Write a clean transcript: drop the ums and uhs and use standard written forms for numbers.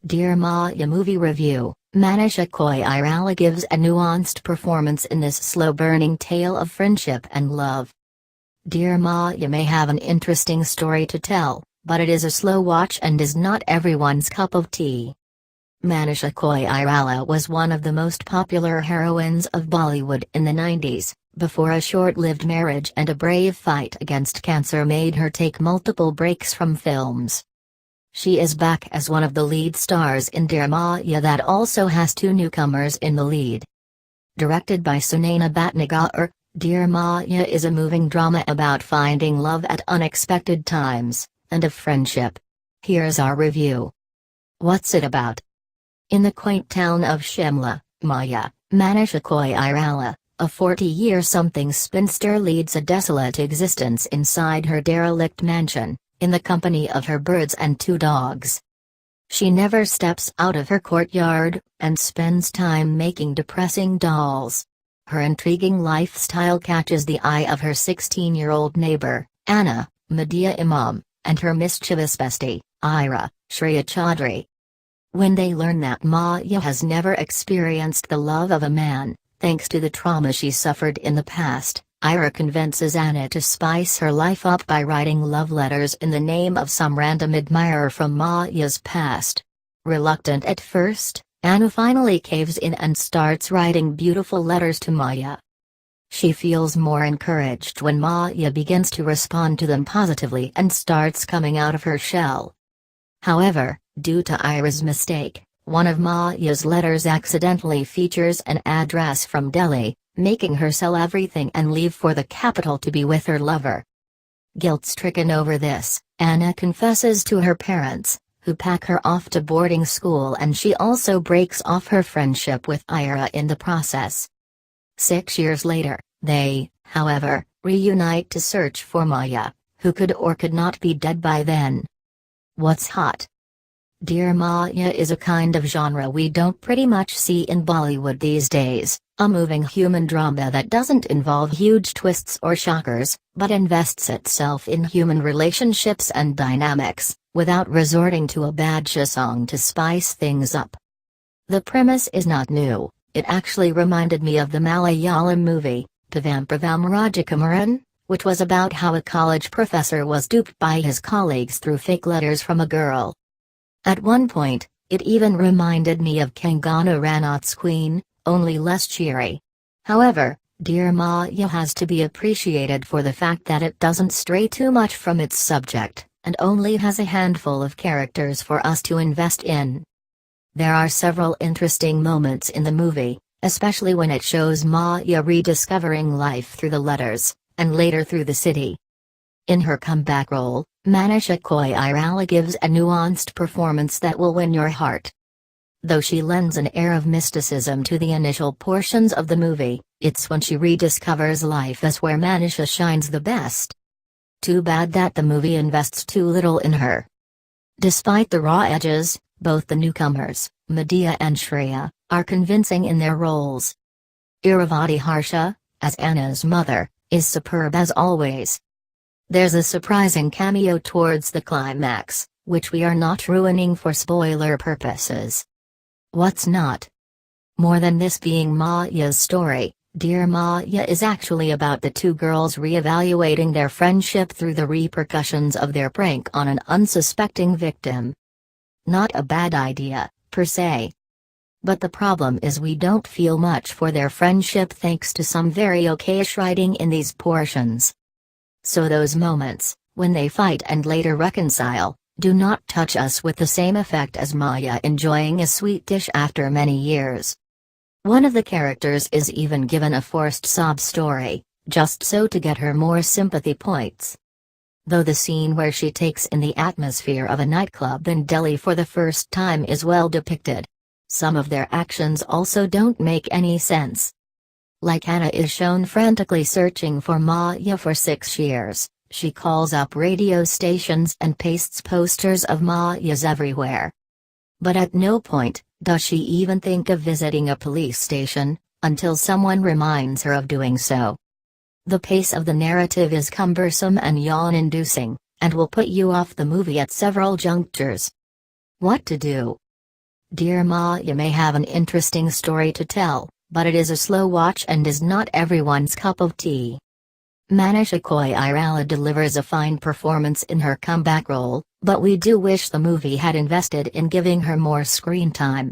Dear Maya Movie Review, Manisha Koirala gives a nuanced performance in this slow-burning tale of friendship and love. Dear Maya may have an interesting story to tell, but it is a slow watch and is not everyone's cup of tea. Manisha Koirala was one of the most popular heroines of Bollywood in the 90s, before a short-lived marriage and a brave fight against cancer made her take multiple breaks from films. She is back as one of the lead stars in Dear Maya that also has two newcomers in the lead. Directed by Sunaina Bhatnagar, Dear Maya is a moving drama about finding love at unexpected times, and of friendship. Here's our review. What's it about? In the quaint town of Shimla, Maya, Manisha Koirala, a 40-year-something spinster leads a desolate existence inside her derelict mansion, in the company of her birds and two dogs. She never steps out of her courtyard, and spends time making depressing dolls. Her intriguing lifestyle catches the eye of her 16-year-old neighbor, Anna, Media Imam, and her mischievous bestie, Ira, Shreya Chaudhary. When they learn that Maya has never experienced the love of a man, thanks to the trauma she suffered in the past, Ira convinces Anna to spice her life up by writing love letters in the name of some random admirer from Maya's past. Reluctant at first, Anna finally caves in and starts writing beautiful letters to Maya. She feels more encouraged when Maya begins to respond to them positively and starts coming out of her shell. However, due to Ira's mistake, one of Maya's letters accidentally features an address from Delhi, making her sell everything and leave for the capital to be with her lover. Guilt-stricken over this, Anna confesses to her parents, who pack her off to boarding school, and she also breaks off her friendship with Ira in the process. 6 years later, they, however, reunite to search for Maya, who could or could not be dead by then. What's hot? Dear Maya is a kind of genre we don't pretty much see in Bollywood these days, a moving human drama that doesn't involve huge twists or shockers, but invests itself in human relationships and dynamics, without resorting to a badshah song to spice things up. The premise is not new. It actually reminded me of the Malayalam movie, Pavampavam Rajikumaran, which was about how a college professor was duped by his colleagues through fake letters from a girl. At one point, it even reminded me of Kangana Ranaut's Queen, only less cheery. However, Dear Maya has to be appreciated for the fact that it doesn't stray too much from its subject, and only has a handful of characters for us to invest in. There are several interesting moments in the movie, especially when it shows Maya rediscovering life through the letters, and later through the city. In her comeback role, Manisha Koirala gives a nuanced performance that will win your heart. Though she lends an air of mysticism to the initial portions of the movie, it's when she rediscovers life as where Manisha shines the best. Too bad that the movie invests too little in her. Despite the raw edges, both the newcomers, Media and Shreya, are convincing in their roles. Iravati Harsha, as Anna's mother, is superb as always. There's a surprising cameo towards the climax, which we are not ruining for spoiler purposes. What's not? More than this being Maya's story, Dear Maya is actually about the two girls reevaluating their friendship through the repercussions of their prank on an unsuspecting victim. Not a bad idea, per se. But the problem is we don't feel much for their friendship thanks to some very okayish writing in these portions. So those moments, when they fight and later reconcile, do not touch us with the same effect as Maya enjoying a sweet dish after many years. One of the characters is even given a forced sob story, just so to get her more sympathy points. Though the scene where she takes in the atmosphere of a nightclub in Delhi for the first time is well depicted, some of their actions also don't make any sense. Like Anna is shown frantically searching for Maya for 6 years, she calls up radio stations and pastes posters of Maya's everywhere. But at no point does she even think of visiting a police station, until someone reminds her of doing so. The pace of the narrative is cumbersome and yawn-inducing, and will put you off the movie at several junctures. What to do? Dear Ma, you may have an interesting story to tell, but it is a slow watch and is not everyone's cup of tea. Manisha Koirala delivers a fine performance in her comeback role, but we do wish the movie had invested in giving her more screen time.